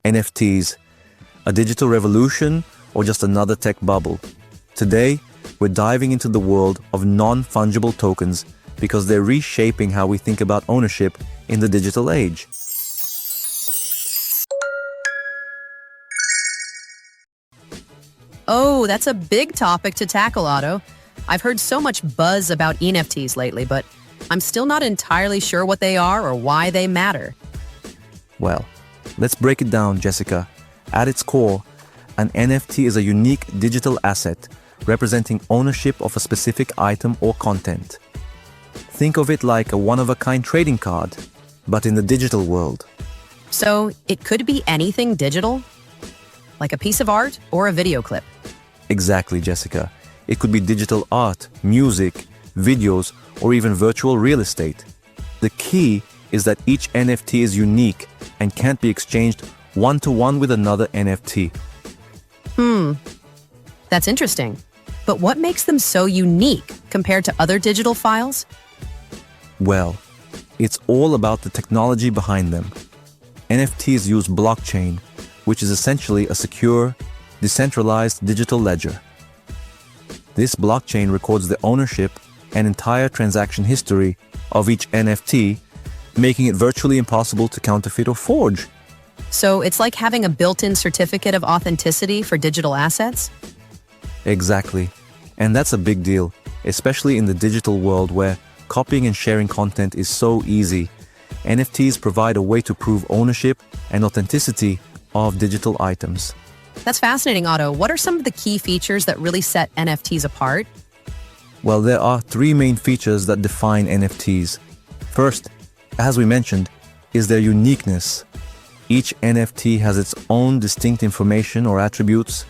NFTs, a digital revolution or just another tech bubble? Today, we're diving into the world of non-fungible tokens because they're reshaping how we think about ownership in the digital age. Oh, that's a big topic to tackle, Otto. I've heard so much buzz about NFTs lately, but I'm still not entirely sure what they are or why they matter. Well, let's break it down, Jessica. At its core, an NFT is a unique digital asset representing ownership of a specific item or content. Think of it like a one-of-a-kind trading card, but in the digital world. So it could be anything digital? Like a piece of art or a video clip? Exactly, Jessica. It could be digital art, music, videos, or even virtual real estate. The key is that each NFT is unique and can't be exchanged one-to-one with another NFT. That's interesting. But what makes them so unique compared to other digital files? Well, it's all about the technology behind them. NFTs use blockchain, which is essentially a secure, decentralized digital ledger. This blockchain records the ownership and entire transaction history of each NFT, making it virtually impossible to counterfeit or forge. So it's like having a built-in certificate of authenticity for digital assets? Exactly. And that's a big deal, especially in the digital world where copying and sharing content is so easy. NFTs provide a way to prove ownership and authenticity of digital items. That's fascinating, Otto. What are some of the key features that really set NFTs apart? Well, there are three main features that define NFTs. First, as we mentioned, is their uniqueness. Each NFT has its own distinct information or attributes,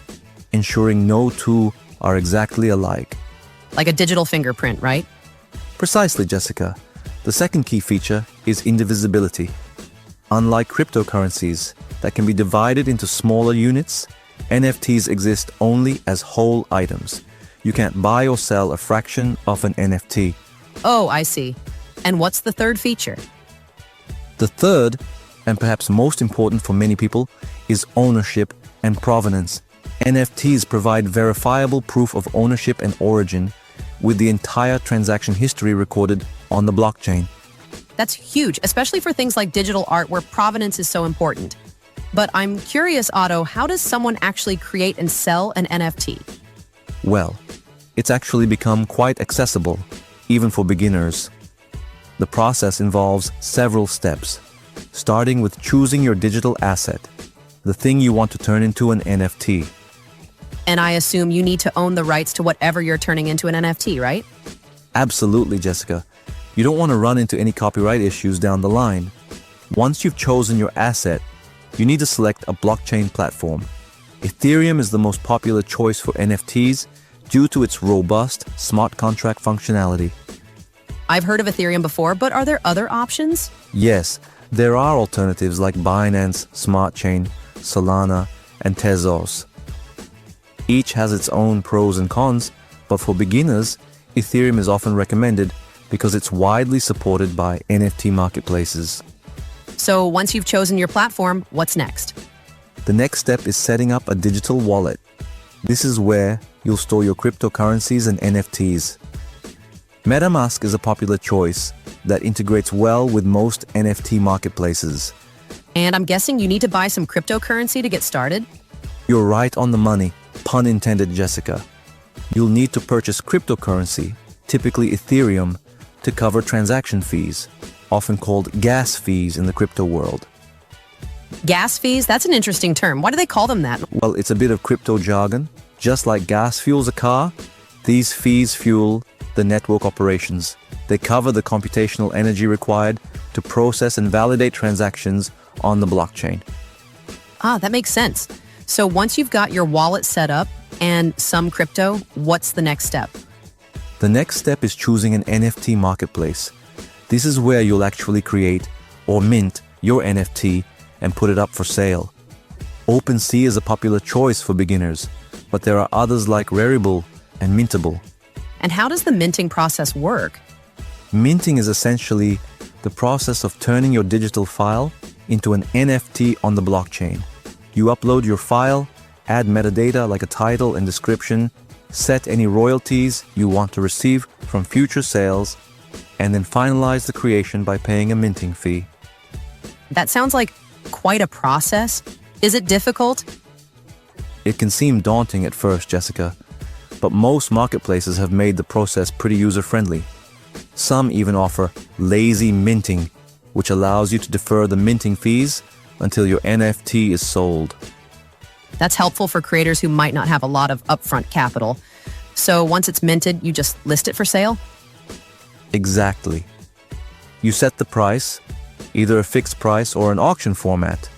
ensuring no two are exactly alike. Like a digital fingerprint, right? Precisely, Jessica. The second key feature is indivisibility. Unlike cryptocurrencies that can be divided into smaller units, NFTs exist only as whole items. You can't buy or sell a fraction of an NFT. Oh, I see. And what's the third feature? The third, and perhaps most important for many people, is ownership and provenance. NFTs provide verifiable proof of ownership and origin, with the entire transaction history recorded on the blockchain. That's huge, especially for things like digital art where provenance is so important. But I'm curious, Otto, how does someone actually create and sell an NFT? Well, it's actually become quite accessible, even for beginners. The process involves several steps, starting with choosing your digital asset, the thing you want to turn into an NFT. And I assume you need to own the rights to whatever you're turning into an NFT, right? Absolutely, Jessica. You don't want to run into any copyright issues down the line. Once you've chosen your asset, you need to select a blockchain platform. Ethereum is the most popular choice for NFTs due to its robust smart contract functionality. I've heard of Ethereum before, but are there other options? Yes, there are alternatives like Binance, Smart Chain, Solana, and Tezos. Each has its own pros and cons, but for beginners, Ethereum is often recommended because it's widely supported by NFT marketplaces. So once you've chosen your platform, what's next? The next step is setting up a digital wallet. This is where you'll store your cryptocurrencies and NFTs. MetaMask is a popular choice that integrates well with most NFT marketplaces. And I'm guessing you need to buy some cryptocurrency to get started? You're right on the money, pun intended, Jessica. You'll need to purchase cryptocurrency, typically Ethereum, to cover transaction fees, often called gas fees in the crypto world. Gas fees? That's an interesting term. Why do they call them that? Well, it's a bit of crypto jargon. Just like gas fuels a car, these fees fuel the network operations. They cover the computational energy required to process and validate transactions on the blockchain. Ah, that makes sense. So once you've got your wallet set up and some crypto, what's the next step? The next step is choosing an NFT marketplace. This is where you'll actually create or mint your NFT and put it up for sale. OpenSea is a popular choice for beginners, but there are others like Rarible and Mintable. And how does the minting process work? Minting is essentially the process of turning your digital file into an NFT on the blockchain. You upload your file, add metadata like a title and description, set any royalties you want to receive from future sales, and then finalize the creation by paying a minting fee. That sounds like quite a process. Is it difficult? It can seem daunting at first, Jessica, but most marketplaces have made the process pretty user-friendly. Some even offer lazy minting, which allows you to defer the minting fees until your NFT is sold. That's helpful for creators who might not have a lot of upfront capital. So once it's minted, you just list it for sale? Exactly. You set the price, either a fixed price or an auction format.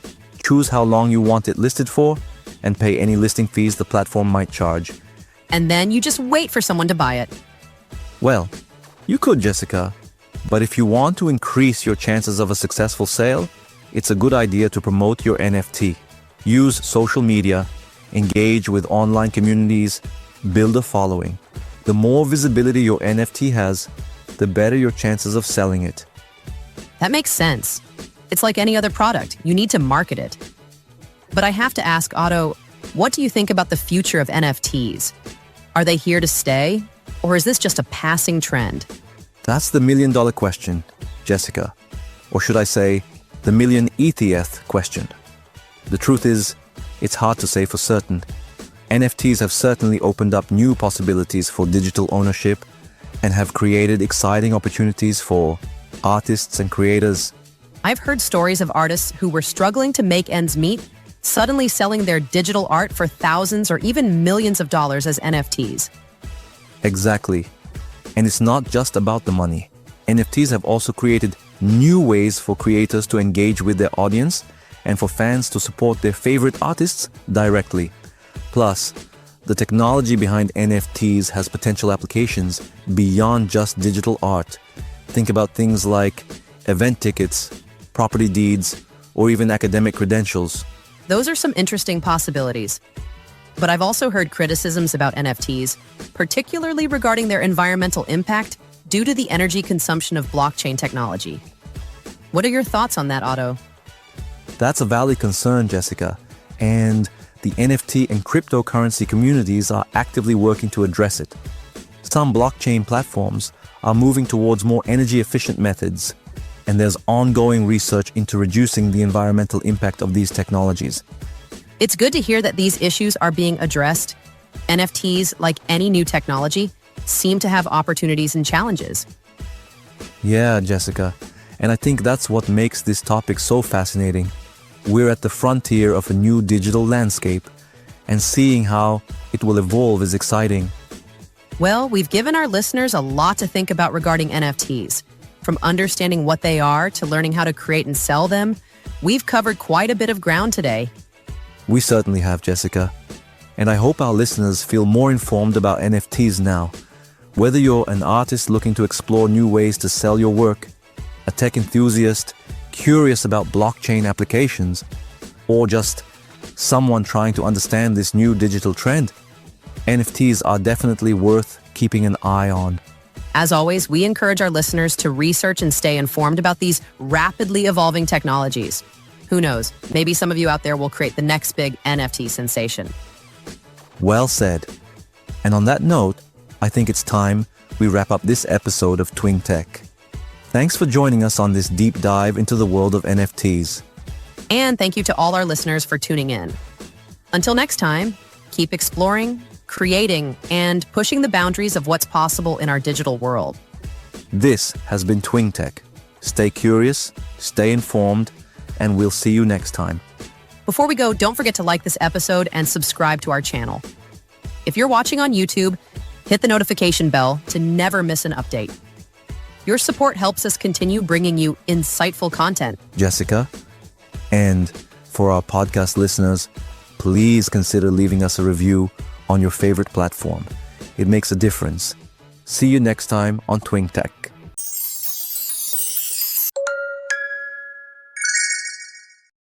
Choose how long you want it listed for, and pay any listing fees the platform might charge. And then you just wait for someone to buy it. Well, you could, Jessica, but if you want to increase your chances of a successful sale, it's a good idea to promote your NFT. Use social media, engage with online communities, build a following. The more visibility your NFT has, the better your chances of selling it. That makes sense. It's like any other product. You need to market it. But I have to ask, Otto, what do you think about the future of NFTs? Are they here to stay, or is this just a passing trend? That's the million-dollar question, Jessica. Or should I say, the million ETH question. The truth is, it's hard to say for certain. NFTs have certainly opened up new possibilities for digital ownership and have created exciting opportunities for artists and creators. I've heard stories of artists who were struggling to make ends meet, suddenly selling their digital art for thousands or even millions of dollars as NFTs. Exactly. And it's not just about the money. NFTs have also created new ways for creators to engage with their audience and for fans to support their favorite artists directly. Plus, the technology behind NFTs has potential applications beyond just digital art. Think about things like event tickets, property deeds, or even academic credentials. Those are some interesting possibilities. But I've also heard criticisms about NFTs, particularly regarding their environmental impact due to the energy consumption of blockchain technology. What are your thoughts on that, Otto? That's a valid concern, Jessica, and the NFT and cryptocurrency communities are actively working to address it. Some blockchain platforms are moving towards more energy-efficient methods, and there's ongoing research into reducing the environmental impact of these technologies. It's good to hear that these issues are being addressed. NFTs, like any new technology, seem to have opportunities and challenges. Yeah, Jessica, and I think that's what makes this topic so fascinating. We're at the frontier of a new digital landscape, and seeing how it will evolve is exciting. Well, we've given our listeners a lot to think about regarding NFTs. From understanding what they are to learning how to create and sell them, we've covered quite a bit of ground today. We certainly have, Jessica. And I hope our listeners feel more informed about NFTs now. Whether you're an artist looking to explore new ways to sell your work, a tech enthusiast curious about blockchain applications, or just someone trying to understand this new digital trend, NFTs are definitely worth keeping an eye on. As always, we encourage our listeners to research and stay informed about these rapidly evolving technologies. Who knows, maybe some of you out there will create the next big NFT sensation. Well said. And on that note, I think it's time we wrap up this episode of Twing Tech. Thanks for joining us on this deep dive into the world of NFTs. And thank you to all our listeners for tuning in. Until next time, keep exploring, creating, and pushing the boundaries of what's possible in our digital world. This has been Twing Tech. Stay curious, stay informed, and we'll see you next time. Before we go, don't forget to like this episode and subscribe to our channel. If you're watching on YouTube, hit the notification bell to never miss an update. Your support helps us continue bringing you insightful content. Jessica, and for our podcast listeners, please consider leaving us a review on your favorite platform. It makes a difference. See you next time on Twing Tech.